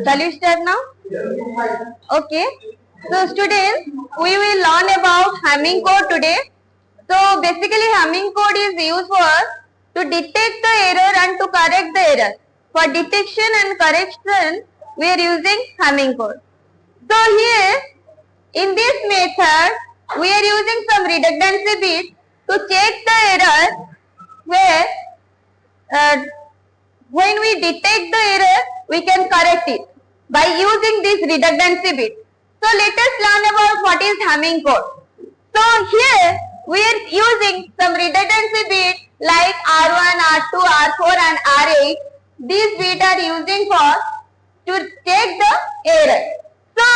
Shall we start now? Okay. So students, we will learn about Hamming code today. So basically Hamming code is used for to detect the error and to correct the error. For detection and correction, we are using Hamming code. So here, in this method, we are using some redundancy bit to check the error where when we detect the error, we can correct it by using this redundancy bit. So let us learn about what is Hamming code. So here we are using some redundancy bit like R1, R2, R4 and R8. These bits are using for to check the error. So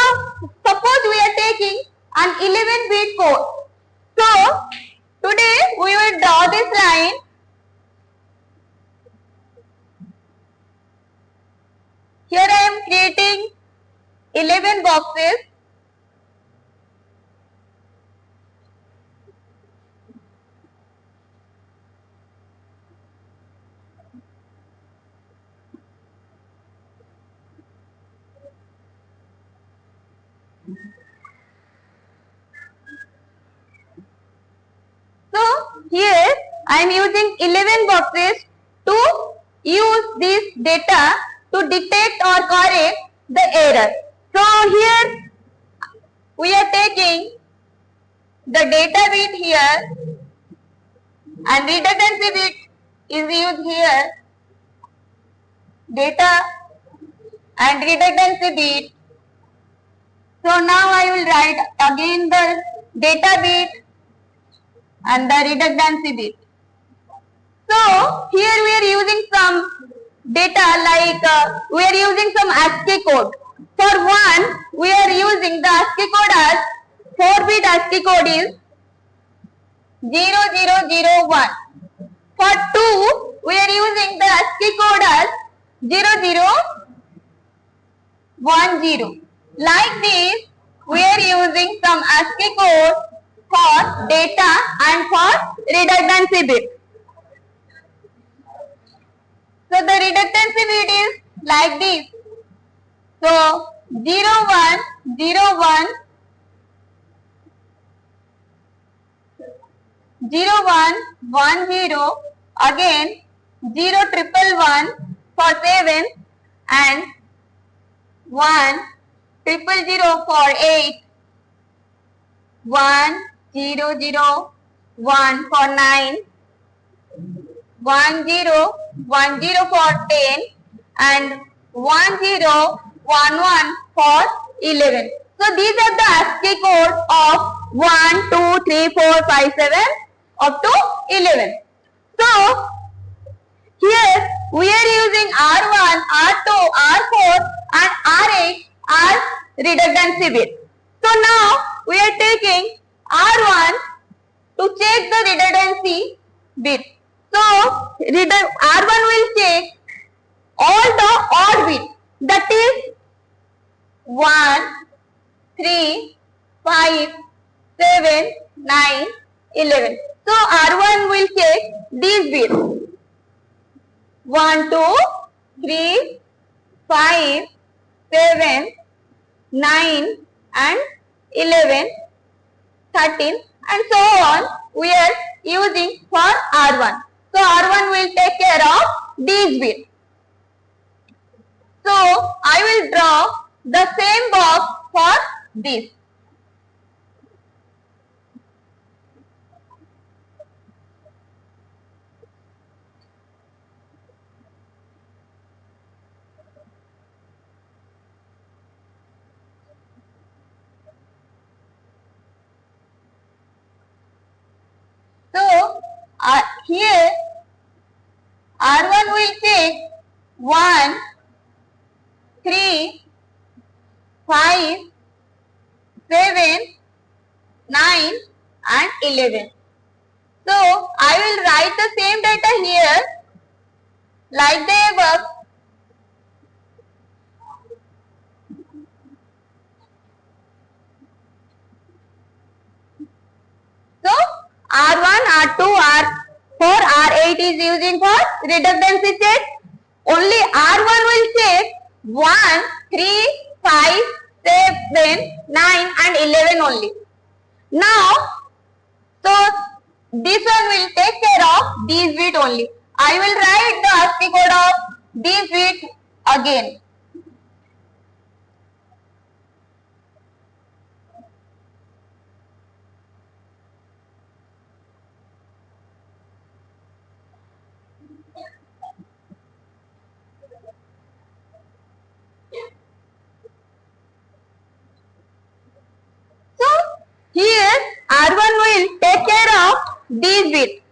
suppose we are taking an 11-bit code. So today we will draw this line. Here I am creating 11 boxes. So here I am using 11 boxes to use this data to detect or correct the error. So here we are taking the data bit here and redundancy bit is used here. Data and redundancy bit. So now I will write again the data bit and the redundancy bit. So here we are using some data like we are using some ASCII code. For one, we are using the ASCII code as 4-bit ASCII code is 0001. For two, we are using the ASCII code as 0010. Like this, we are using some ASCII code for data and for redundancy bit. So the redundancy bit is like this. So 0101 0110 again 0111 for 7 and 1000 for 8, 1001 for 9, 1010 for 10 and 1011 for 11. So these are the ASCII code of 1, 2, 3, 4, 5, 7 up to 11. So here we are using R1, R2, R4 and R8 as redundancy bit. So now we are taking R1 to check the redundancy bit. So R1 will check all the odd bits, that is 1, 3, 5, 7, 9, 11. So R1 will check these bits 1, 2, 3, 5, 7, 9 and 11, 13 and so on we are using for R1. So R1 will take care of these bits. So I will draw the same box for this. So here R1 will take 1, 3, 5, 7, 9 and 11. So I will write the same data here like the above. So R1, R2, R4, R8 is using for redundancy check. Only R1 will check 1, 3, 5, 7, 9 and 11 only. Now, so this one will take care of these bits only. I will write the ASCII code of these bits again. So here R1 will take care of these bits.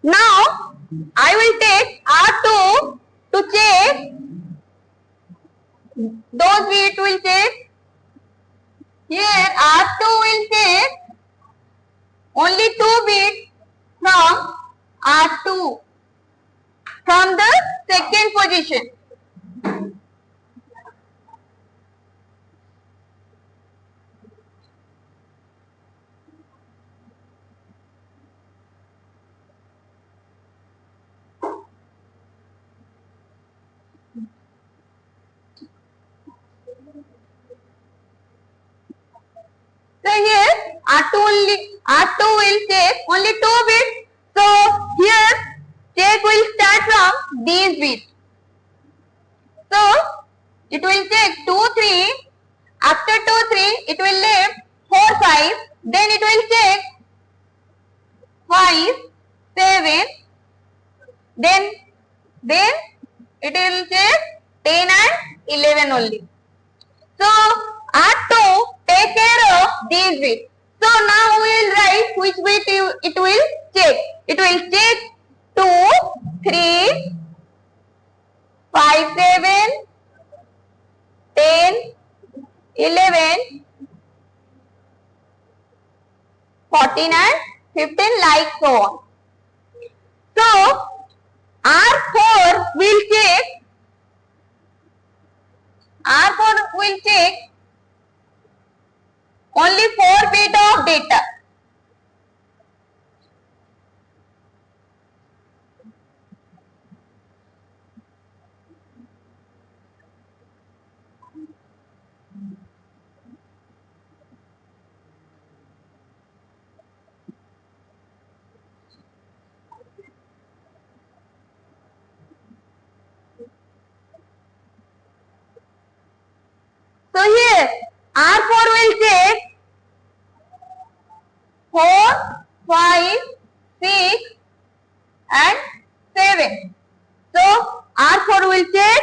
Now I will take R2 to check those bits will check. Here R2 will check only 2 bits from R2 from the second position. So here R2 will check only 2 bits. So here check will start from these bits. So it will check 2, 3. After 2, 3, it will leave 4, 5. Then it will check 5, 7. Then it will check 10 and 11 only. So R2 take care of these bits. So now we will write which bit it will check. It will check 2, 3, 5, 7, 10, 11, 14 and 15 like so on. So R4 will check only 4 bits of data. So here R4 will check 4, 5, 6 and 7. So R4 will check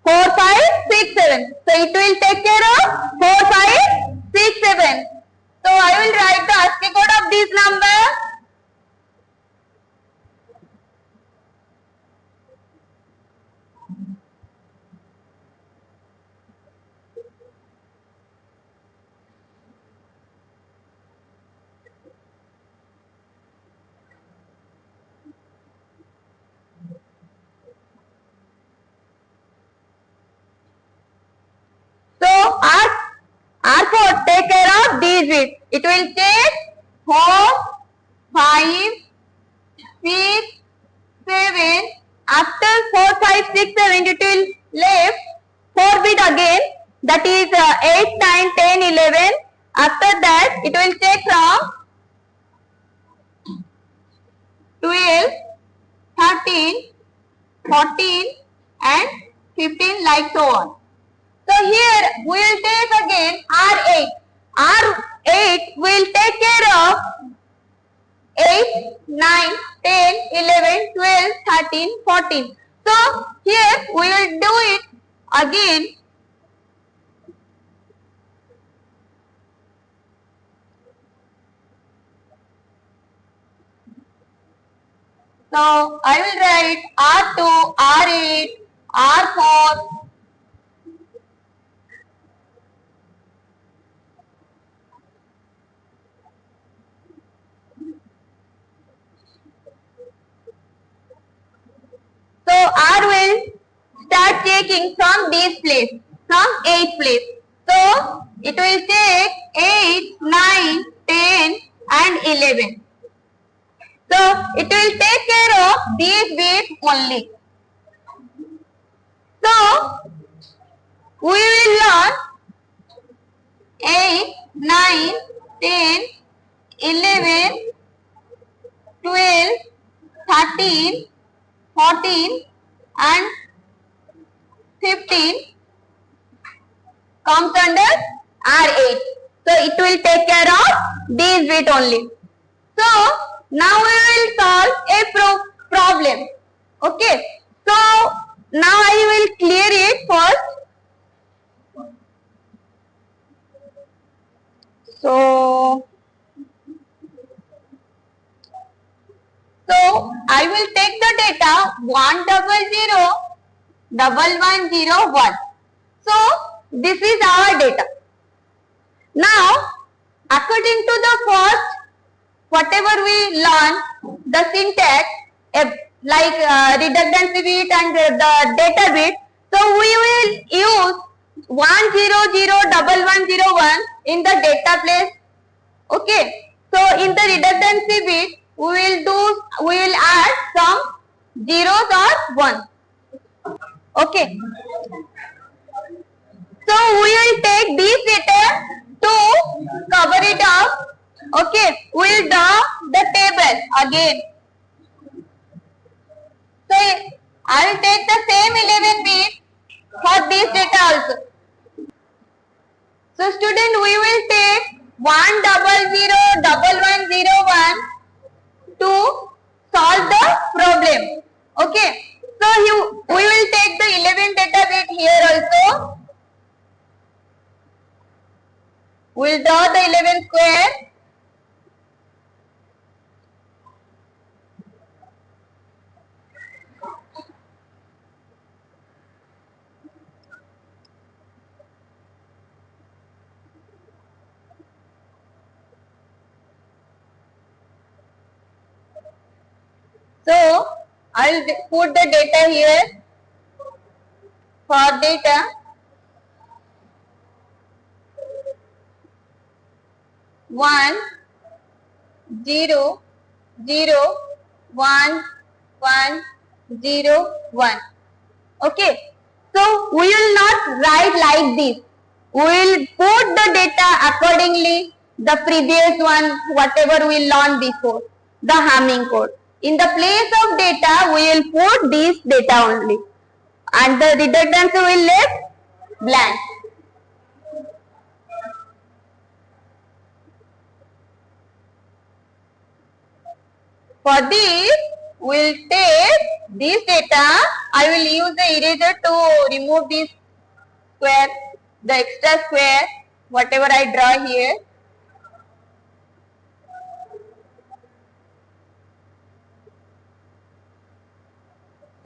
4, 5, 6, 7. So it will take care of 4, 5, 6, 7. So I will write the ASCII code of this number. So R4 take care of these bits. It will take 4, 5, 6, 7. After 4, 5, 6, 7, it will left 4 bit again. That is 8, 9, 10, 11. After that, it will take from 12, 13, 14 and 15 like so on. So here we will take again R8. R8 will take care of 8, 9, 10, 11, 12, 13, 14. So here we will do it again. So I will write R2, R8, R4. So R will start checking from this place, from 8th place. So it will take 8, 9, 10 and 11. So it will take care of these bits only. So we will learn 8, 9, 10, 11, 12, 13, 14 and 15 comes under R8. So it will take care of these bit only. So now we will solve a problem. Okay. So now I will clear it first. So I will take the data 1001101. So this is our data. Now according to the first whatever we learn, the syntax like redundancy bit and the data bit, so we will use 1001101 in the data place. Okay, so in the redundancy bit we will add some zeros or 1. Okay, so we will take this data to cover it up. Okay, we will draw the table again. So I will take the same 11 bit for this data also. So student, we will take 1001101 to solve the problem. Okay, so we will take the 11 data bit here also. We will draw the 11 square. So I will put the data here. For data 1 0 0 1 1 0 1. Okay, so we will not write like this. We will put the data accordingly, the previous one whatever we learned before, the Hamming code. In the place of data we will put this data only and the redundancy will left blank. For this, we will take this data. I will use the eraser to remove this square, the extra square, whatever I draw here.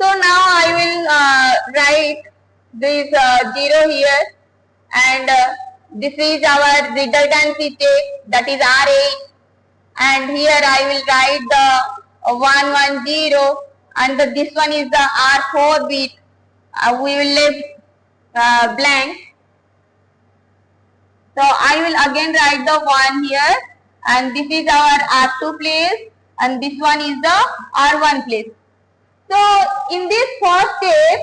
So now I will write this 0 here, and this is our redundancy check, that is R8. And here I will write the 110 and this one is the R4 bit. We will leave blank. So I will again write the 1 here and this is our R2 place and this one is the R1 place. So in this first step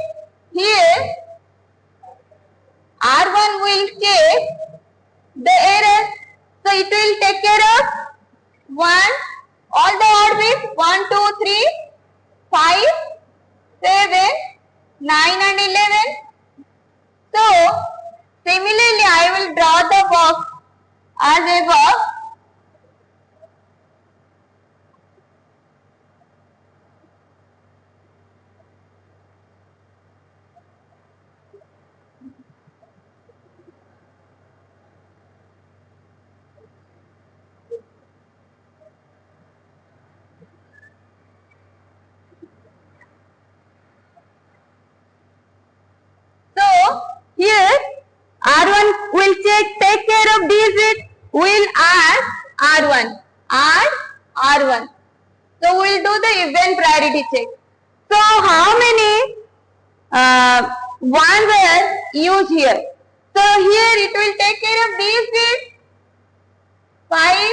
here R1 will check the error. So it will take care of 1, all the odd bits 1, 2, 3, 5, 7, 9 and 11. So similarly I will draw the box as above. Here R1 will take care of these bits. We will add R1. Add R1. So we will do the event priority check. So how many ones are used here? So here it will take care of these bits. 5,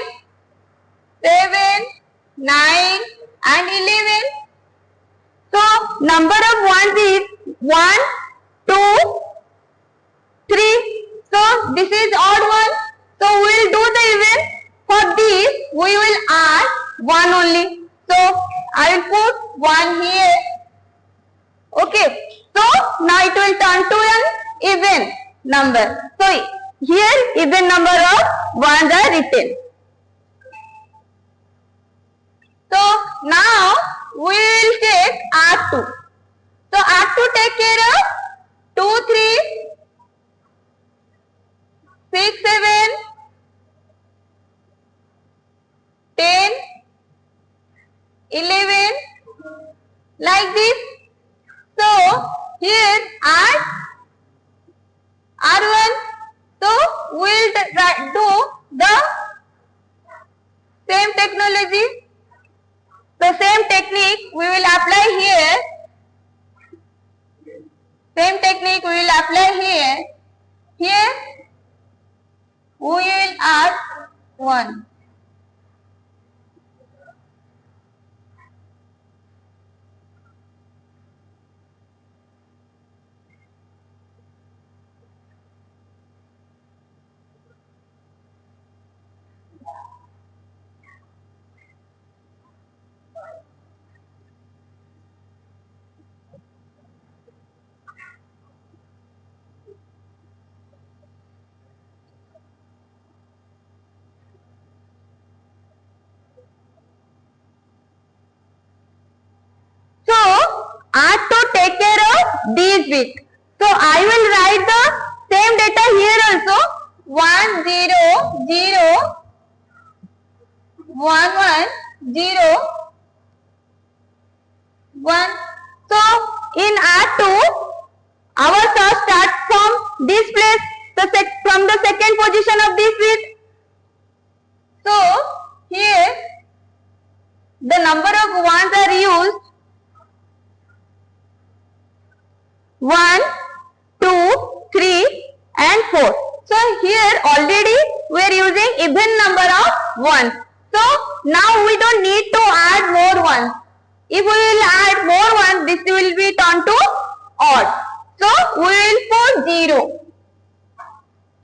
7, 9 and 11. So number of ones is 1, 2, 3. So this is odd one. So we will do the even. For this we will add 1 only. So I will put 1 here. Okay. So now it will turn to an even number. So here even number of ones are written. So now we will take R2. So R2 take care of 2, 3, 6, 7, 10, 11, like this. So here add R1. So we will do the same technology. The same technique we will apply here. Same technique we will apply here. Here we will add 1. So R2 take care of these bits. So I will write the same data here also. 1, 0, 0, 1, 1, 0, 1. So in R2, our search starts from this place, from the second position of this bit. So here the number of ones are used. 1, 2, 3 and 4. So here already we are using even number of 1. So now we don't need to add more ones. If we will add more ones, this will be turned to odd. So we will put 0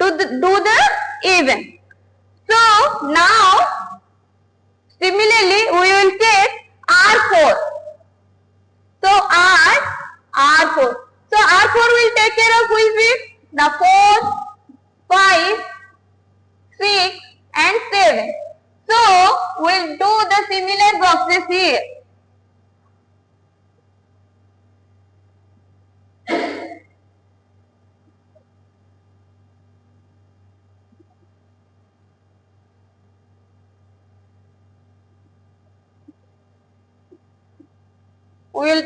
to do the even. So now similarly we will take R4. So add R4. So R4 will take care of which bit? The 4, 5, 6 and 7. So we'll do the similar boxes here. We will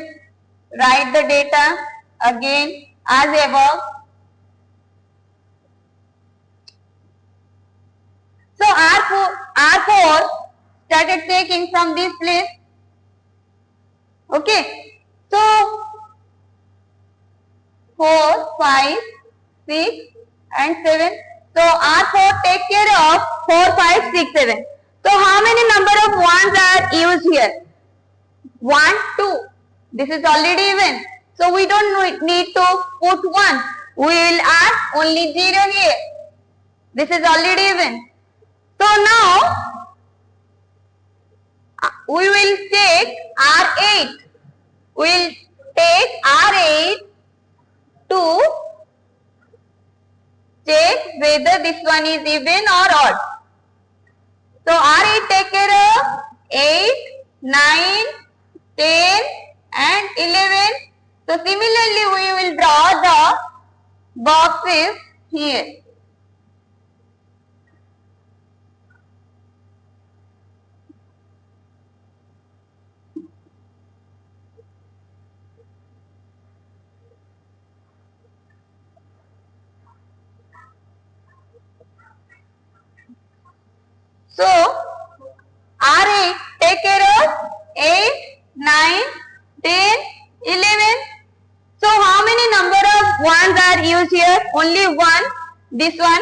write the data again as above. So R4 started taking from this place. Okay. So 4, 5, 6 and 7. So R4 take care of 4, 5, 6, 7. So how many number of ones are used here? 1, 2. This is already even. So we don't need to put 1. We will add only 0 here. This is already even. So now we will take R8. We will take R8 to check whether this one is even or odd. So R8 take care of 8, 9, 10 and 11. So similarly we will draw the boxes here. So R8 take care of 8, 9, 10, 11. So how many number of ones are used here? Only one. This one.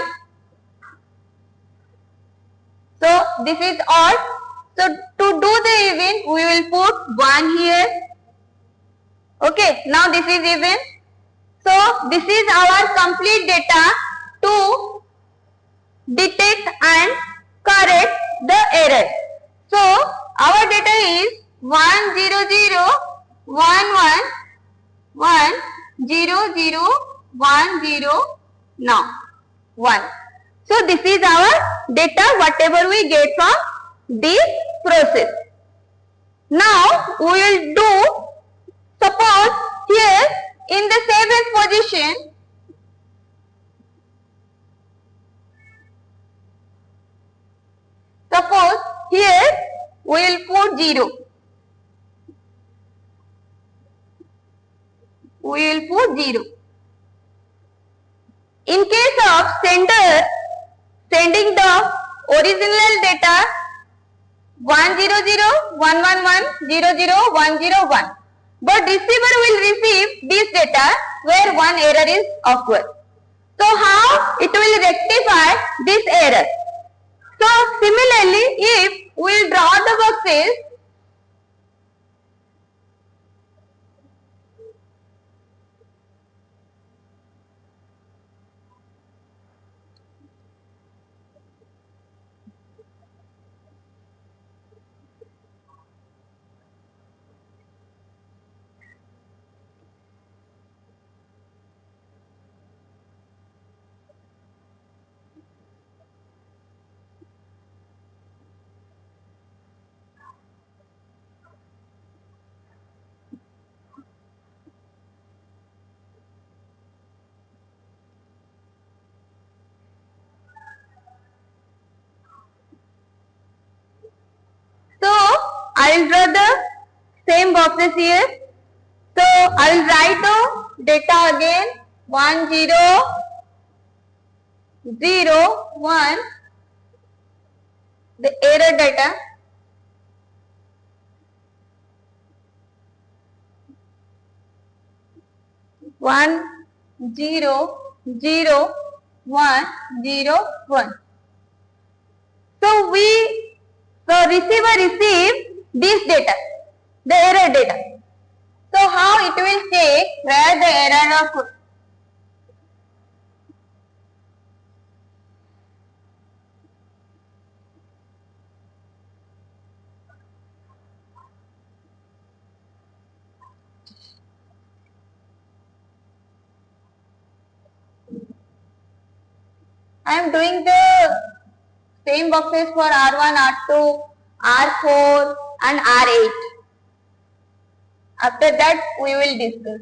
So this is odd. So to do the even, we will put 1 here. Okay. Now this is even. So this is our complete data detect and correct the error. So our data is 100111010 now 1. So this is our data whatever we get from this process. Now we will do, suppose here in the 7th position, suppose here we will put 0. We will put 0. In case of sender sending the original data 10011100101, but receiver will receive this data where one error is occurred. So how it will rectify this error? So similarly, if we will draw the boxes, so I will draw the same boxes here. So I will write the data again 1001, the error data, one zero zero 101. So receiver receive this data, the error data. So how it will check where the error occurred? I am doing the same boxes for R1, R2, R4 and R8. After that we will discuss.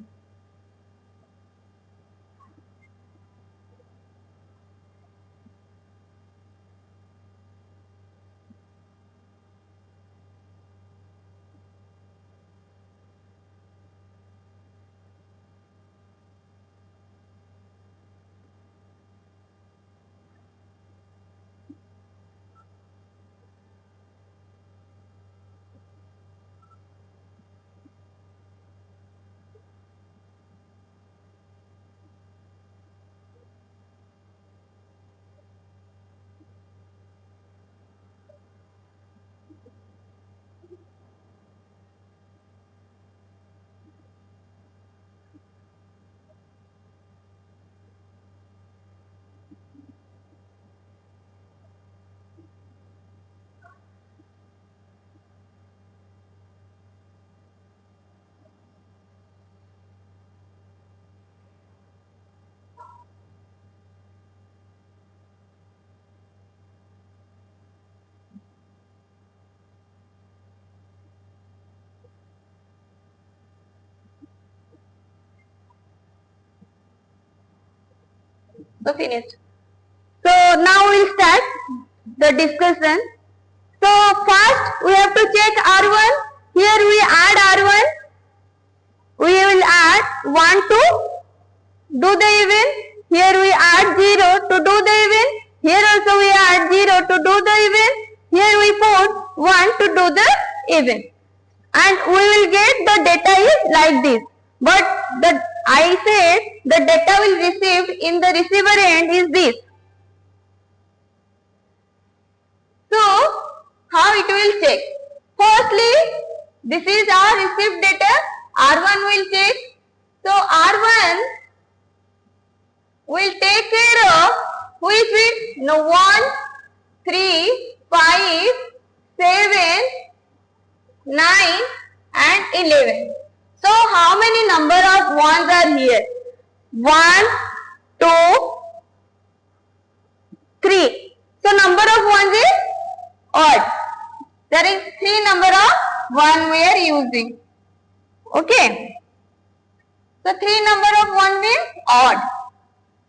So finished. So now we will start the discussion. So first we have to check R1. Here we add R1. We will add 1 to do the even. Here we add 0 to do the even. Here also we add 0 to do the even. Here we put 1 to do the even. And we will get the data is like this. But I said the data will received in the receiver end is this. So how it will check? Firstly, this is our received data. R1 will check. So R1 will take care of which bit No, 1, 3, 5, 7, 9 and 11. So how many number of ones are here? 1, 2, 3. So number of ones is odd. There is 3 number of 1 we are using. Okay. So 3 number of 1 means odd.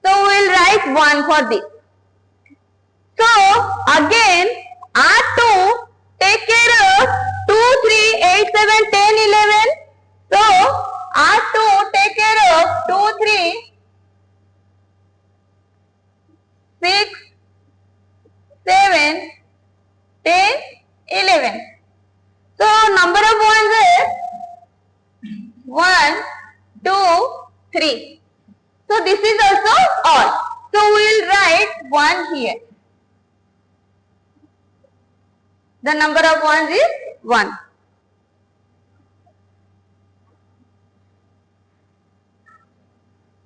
So we will write 1 for this. So again R2 take care of 2, 3, 8, 7, 10, 11. So R2 take care of 2, 3, 6, 7, 10, 11. So number of ones is 1, 2, 3. So this is also odd. So we will write 1 here. The number of ones is 1.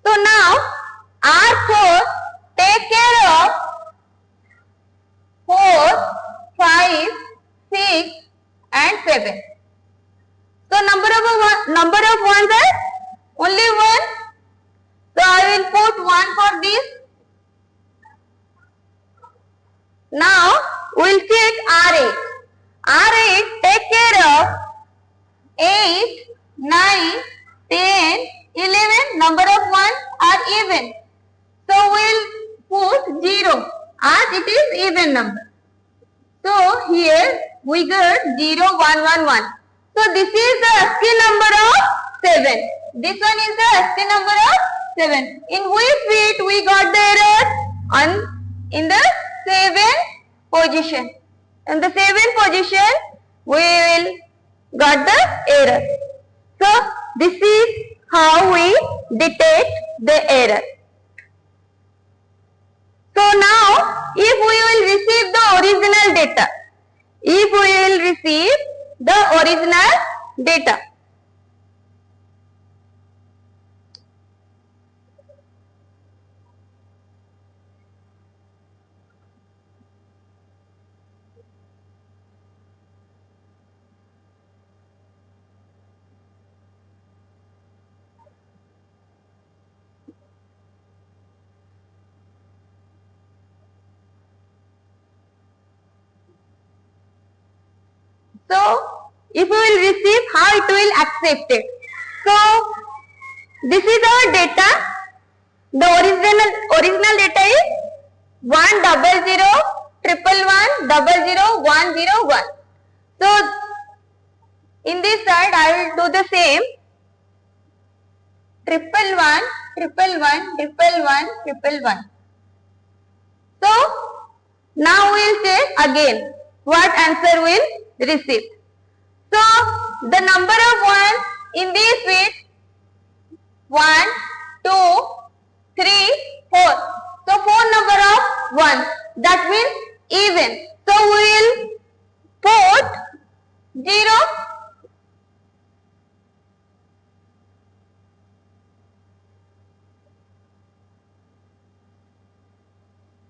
So now R4 take care of 4, 5, 6 and 7. So number of ones are only 1. So I will put 1 for this. Now we will check R8. R8 take care of 8, 9, 10, 11. Number of ones are even. So we will put 0 as it is even number. So here we get 0, 1, 1, 1. So this is the ASCII number of 7. This one is the ASCII number of 7. In which bit we got the error? In the 7 position. In the 7 position we will got the error. So this is how we detect the error. So now if we will receive the original data, so if we will receive, how it will accept it. So this is our data. The original data is 100 111 101. So in this side I will do the same. 111 111 111. So now we will check again what answer we will receive. So the number of ones in this bit 1, 2, 3, 4. So 4 number of ones, that means even. So we will put 0.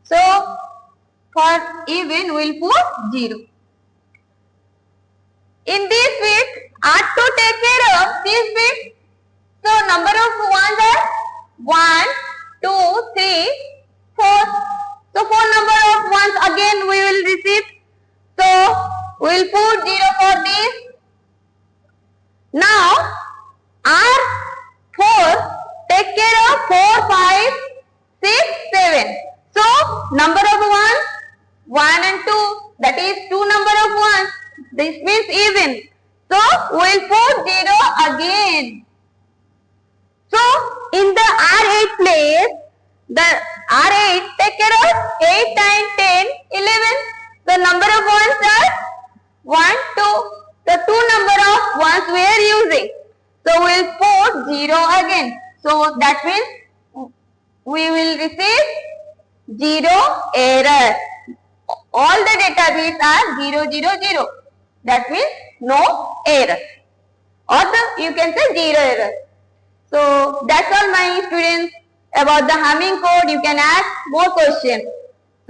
So for even we will put 0. In this bit, R2 take care of this bit. So number of ones are 1, 2, 3, 4. So 4 number of ones again we will receive. So we will put 0 for this. Now R4 take care of 4, 5, 6, 7. So number of ones 1 and 2, that is 2 number of ones. This means even. So we will put 0 again. So in the R8 place, the R8 take care of 8, 9, 10, 11. The number of ones are 1, 2. The 2 number of ones we are using. So we will put 0 again. So that means we will receive 0 error. All the data bits are 0, 0, 0. That means no error. Or you can say 0 error. So that's all my students about the Hamming code. You can ask more questions.